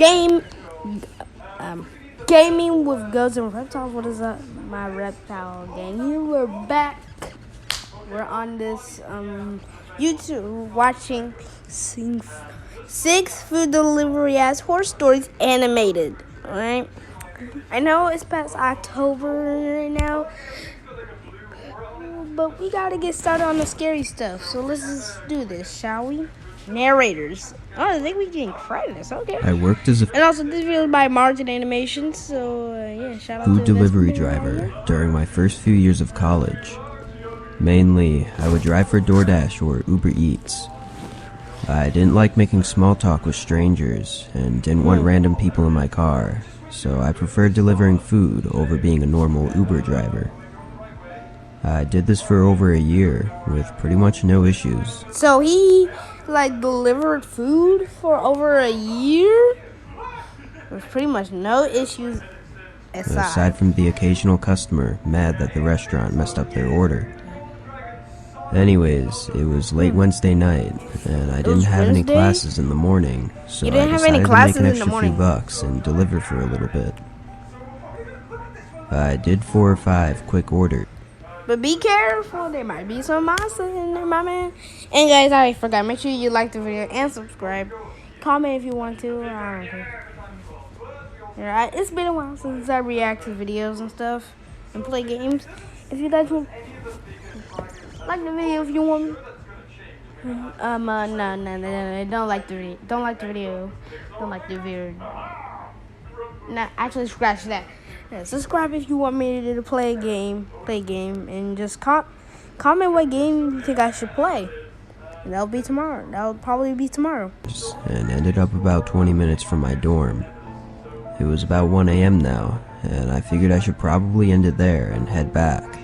Game, gaming with Ghosts and Reptiles. What is up, my reptile gang? Here we're back. We're on this YouTube watching six food delivery as horror stories animated. All right. I know it's past October right now, but we gotta get started on the scary stuff. So let's just do this, shall we? Narrators. Oh, I think we getting credits. Okay. I worked as a And also, this video is by Margin Animations. So yeah, shout out food to delivery this driver during my first few years of college. Mainly, I would drive for DoorDash or Uber Eats. I didn't like making small talk with strangers and didn't want random people in my car, so I preferred delivering food over being a normal Uber driver. I did this for over a year with pretty much no issues. So he delivered food for over a year with pretty much no issues Aside from the occasional customer mad that the restaurant messed up their order. Anyways, it was late Wednesday night, and I didn't have any classes in the morning, so I decided to make an extra few bucks and deliver for a little bit. I did 4 or 5 quick orders. But be careful, there might be some monsters in there, my man. And guys, I forgot, make sure you like the video and subscribe. Comment if you want to, I don't care. Alright, it's been a while since I react to videos and stuff and play games. If you guys want, like the video if you want me. No, don't like the video. Don't like the video. Don't like the video. Nah, actually scratch that. Yeah, subscribe if you want me to play a game, and just comment what game you think I should play. And that'll be tomorrow. That'll probably be tomorrow. And ended up about 20 minutes from my dorm. It was about 1 a.m. now, and I figured I should probably end it there and head back.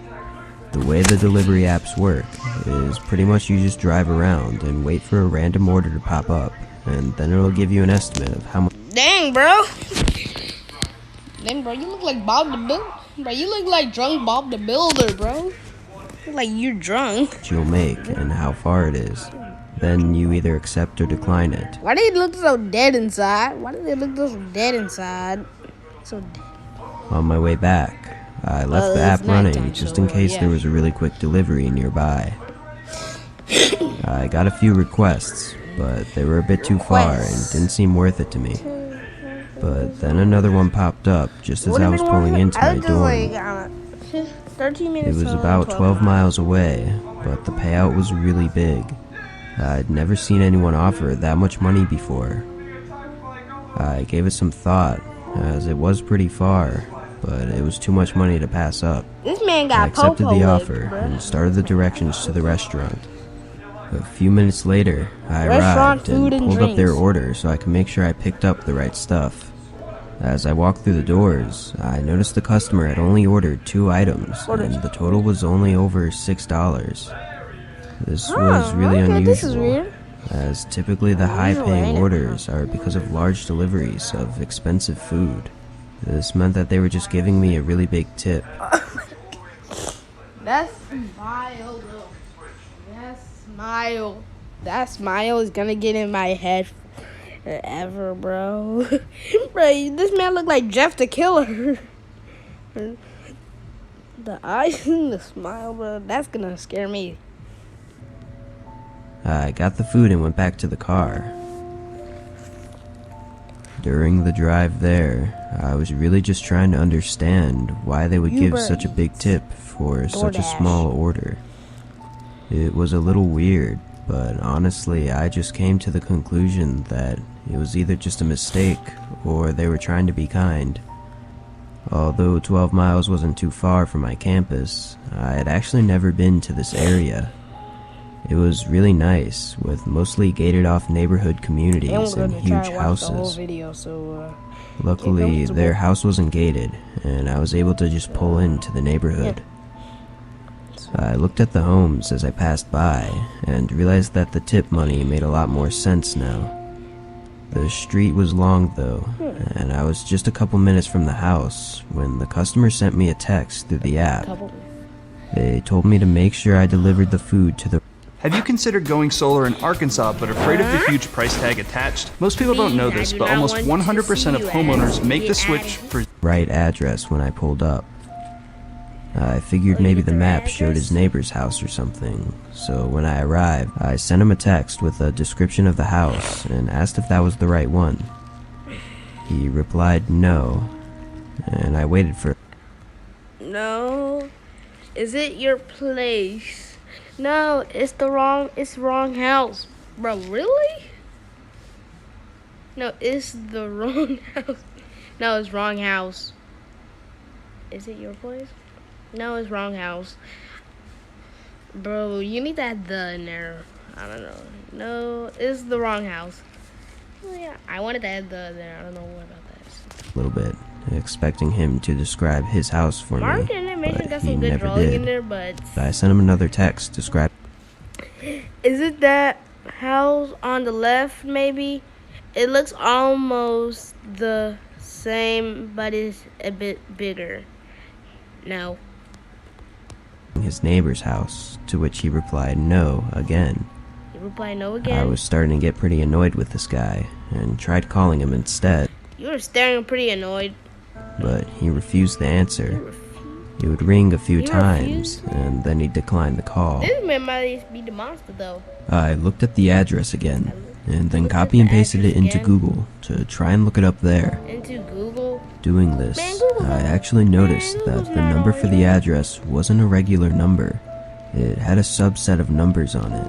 The way the delivery apps work is pretty much you just drive around and wait for a random order to pop up, and then it'll give you an estimate of how much. Dang, bro. Dang, bro, you look like Bob the Builder. Bro, you look like drunk Bob the Builder, bro. You look like you're drunk. You'll make and how far it is. Then you either accept or decline it. Why do they look so dead inside? Why do they look so dead inside? So dead. On my way back, I left the app running just in case there was a really quick delivery nearby. I got a few requests, but they were a bit too far and didn't seem worth it to me. But then another one popped up just as I was pulling into my dorm. 13 minutes. It was about 12 miles away, but the payout was really big. I'd never seen anyone offer that much money before. I gave it some thought, as it was pretty far, but it was too much money to pass up. This man got I accepted the offer and started the directions to the restaurant. A few minutes later, I arrived and pulled up their order so I could make sure I picked up the right stuff. As I walked through the doors, I noticed the customer had only ordered 2 items, and the total was only over $6. This was really unusual, as typically the high-paying orders are because of large deliveries of expensive food. This meant that they were just giving me a really big tip. That smile, though. That smile is gonna get in my head forever, bro. Bro, this man look like Jeff the Killer. The eyes and the smile, bro, that's gonna scare me. I got the food and went back to the car. During the drive there, I was really just trying to understand why they would give such a big tip for such a small order. It was a little weird, but honestly, I just came to the conclusion that it was either just a mistake or they were trying to be kind. Although 12 miles wasn't too far from my campus, I had actually never been to this area. It was really nice, with mostly gated-off neighborhood communities and huge houses. Luckily, their house wasn't gated, and I was able to just pull into the neighborhood. I looked at the homes as I passed by, and realized that the tip money made a lot more sense now. The street was long though, and I was just a couple minutes from the house when the customer sent me a text through the app. They told me to make sure I delivered the food to the Have you considered going solar in Arkansas but afraid of the huge price tag attached? Most people don't know this, but almost 100% of homeowners make the switch for right address when I pulled up. I figured maybe the map showed his neighbor's house or something, so when I arrived, I sent him a text with a description of the house and asked if that was the right one. He replied no, and I waited for... No. Is it your place? No, it's wrong house. Bro, really? No, it's the wrong house. No, it's wrong house. Is it your place? No, it's wrong house. Bro, you need to add the in there. I don't know. No, it's the wrong house. Oh, yeah, I wanted to add the in there. I don't know what about that. A little bit, expecting him to describe his house for Mark me, animation but got he some good never drawing in did. there, but I sent him another text describing... is it that house on the left, maybe? It looks almost the same, but it's a bit bigger. No. his neighbor's house, to which he replied no again. You reply no again? I was starting to get pretty annoyed with this guy, and tried calling him instead, You were staring pretty annoyed. but he refused the answer. He would ring a few times, and then he'd decline the call. This man might be the monster, though. I looked at the address again, and then copy and pasted it into Google to try and look it up there. Into Google? Doing this, I actually noticed that the number for the address wasn't a regular number. It had a subset of numbers on it.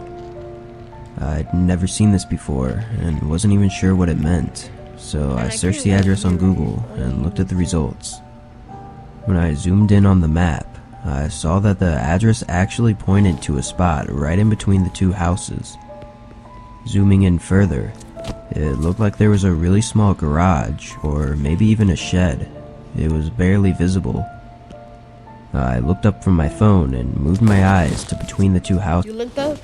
I'd never seen this before, and wasn't even sure what it meant, so I searched the address on Google and looked at the results. When I zoomed in on the map, I saw that the address actually pointed to a spot right in between the two houses. Zooming in further, it looked like there was a really small garage, or maybe even a shed. It was barely visible. I looked up from my phone and moved my eyes to between the two houses. You looked up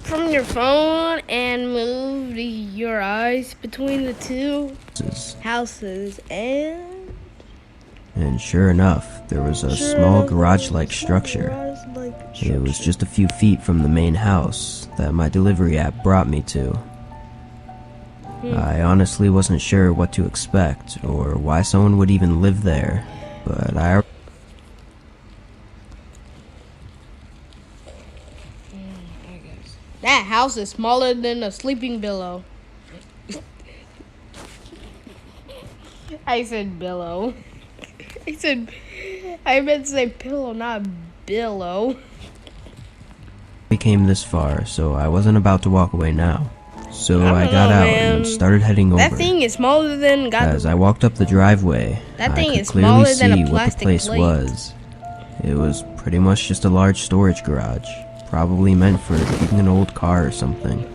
from your phone and moved your eyes between the two houses, And sure enough, there was a small garage-like structure. It was just a few feet from the main house that my delivery app brought me to. I honestly wasn't sure what to expect, or why someone would even live there, but that house is smaller than a sleeping pillow. I said billow. I meant to say pillow, not billow. we came this far, so I wasn't about to walk away now. So I got out and started heading over. That thing is smaller than... As I walked up the driveway, That I thing could is clearly smaller than a see what the plastic place plate. was. It was pretty much just a large storage garage, probably meant for keeping an old car or something.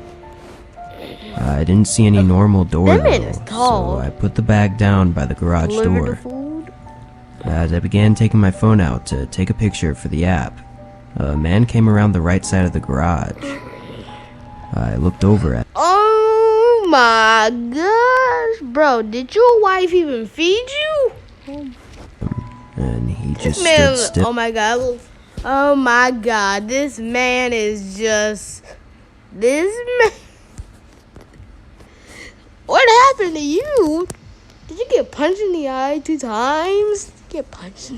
I didn't see any normal door That man though, is tall. so I put the bag down by the garage Deliver door. the food. As I began taking my phone out to take a picture for the app, a man came around the right side of the garage. I looked over at Oh my gosh, bro! Did your wife even feed you? and he just Man, stood still. oh my god! Oh my god! This man is just this man. What happened to you? Did you get punched in the eye 2 times? Get punched.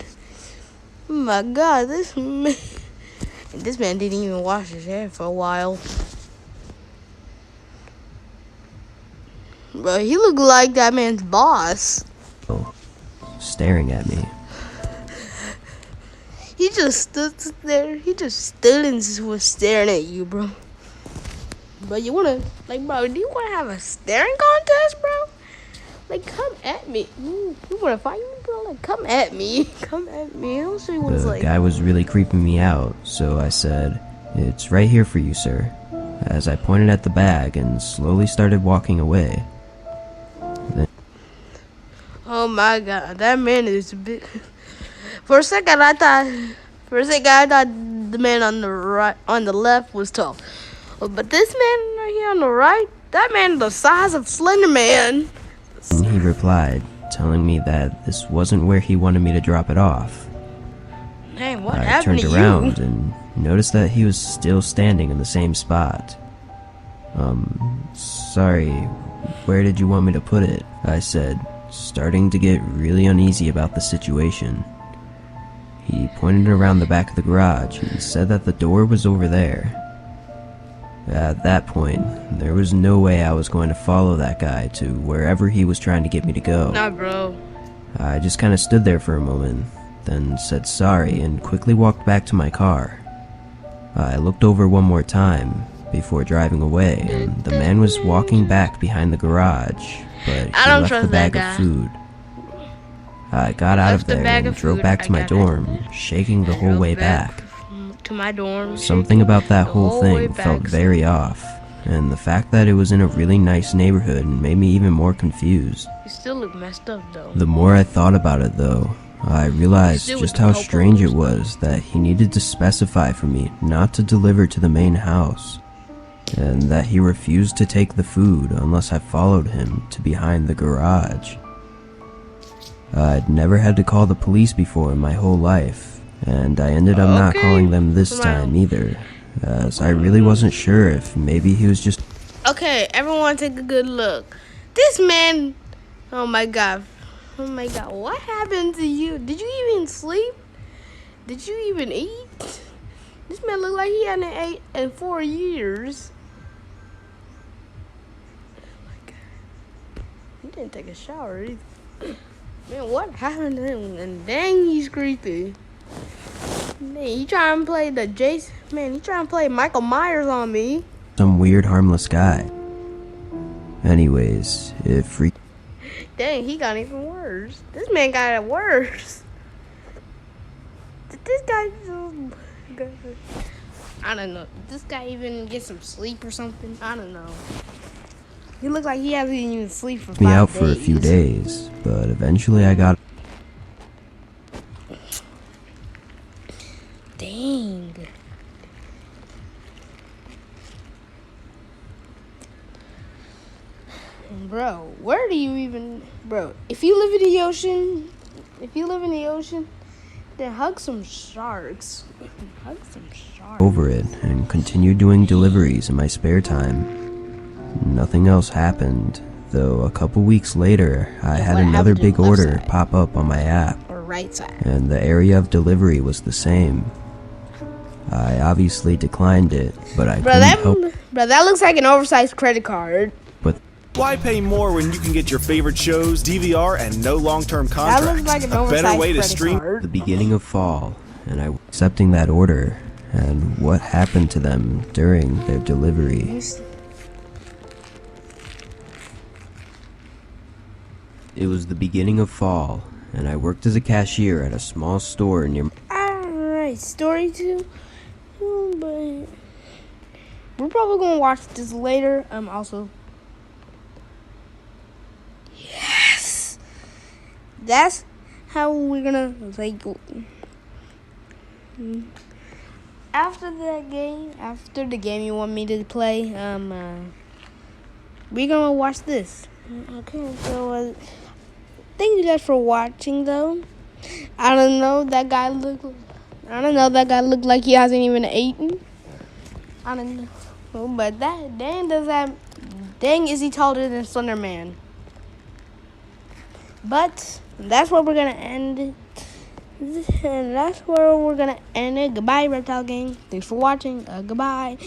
Oh my god! This man didn't even wash his hair for a while. Bro, he looked like that man's boss. Staring at me. He just stood there. He just stood and was staring at you, bro. Bro, you wanna, bro, do you wanna have a staring contest, bro? Like, come at me. You wanna fight me, bro? Like, come at me. Come at me. I'll show you what it's The like. guy was really creeping me out, so I said, "It's right here for you, sir," as I pointed at the bag and slowly started walking away. Oh my god, that man is a bit. For a second, I thought the man on the right, on the left was tall, but this man right here on the right, that man the size of Slender Man. And he replied, telling me that this wasn't where he wanted me to drop it off. Hey, What I happened turned to around you? and noticed that he was still standing in the same spot. Sorry, where did you want me to put it? I said, starting to get really uneasy about the situation. He pointed around the back of the garage and said that the door was over there. At that point, there was no way I was going to follow that guy to wherever he was trying to get me to go. Nah, bro. I just kind of stood there for a moment, then said sorry and quickly walked back to my car. I looked over one more time before driving away, and the man was walking back behind the garage, but he left the bag of food. I got out of there and drove back to my dorm, shaking the whole way back. To my dorm. Something about that whole thing felt very off, and the fact that it was in a really nice neighborhood made me even more confused. You still look messed up, though. The more I thought about it, though, I realized just how strange it was that he needed to specify for me not to deliver to the main house, and that he refused to take the food unless I followed him to behind the garage. I'd never had to call the police before in my whole life, and I ended up not calling them this time either, as I really wasn't sure if maybe he was just... Okay, everyone take a good look. This man, oh my god, what happened to you? Did you even sleep? Did you even eat? This man looked like he hadn't ate in 4 years. Oh my god, he didn't take a shower either. Man, what happened to him? And dang, he's creepy. Man, he trying to play the Jason. Man, he trying to play Michael Myers on me. Some weird harmless guy. Anyways, it freaked... Dang, he got even worse. This man got it worse. Did this guy... I don't know. Did this guy even get some sleep or something? I don't know. He looks like he hasn't even sleep for 5 days. Me out for a few days, but eventually I got... Dang. Bro, where do you even... Bro, if you live in the ocean, then hug some sharks. Hug some sharks. Over it and continued doing deliveries in my spare time. Nothing else happened, though a couple weeks later I had another big order pop up on my app, or right side, and the area of delivery was the same. I obviously declined it, but I couldn't help... Bro, that looks like an oversized credit card. But why pay more when you can get your favorite shows, DVR, and no long-term contracts? That looks like an a oversized better way to credit stream. card. the beginning of fall, and I was accepting that order, and what happened to them during their delivery. It was the beginning of fall, and I worked as a cashier at a small store near... Alright, story 2. But we're probably gonna watch this later. Also, yes, that's how we're gonna like after the game you want me to play. We're gonna watch this. Okay, so thank you guys for watching. Though I don't know, that guy looked like he hasn't even eaten. I don't know. But dang is he taller than Slenderman. But that's where we're gonna end it. And that's where we're gonna end it. Goodbye, Reptile Gang. Thanks for watching. Goodbye.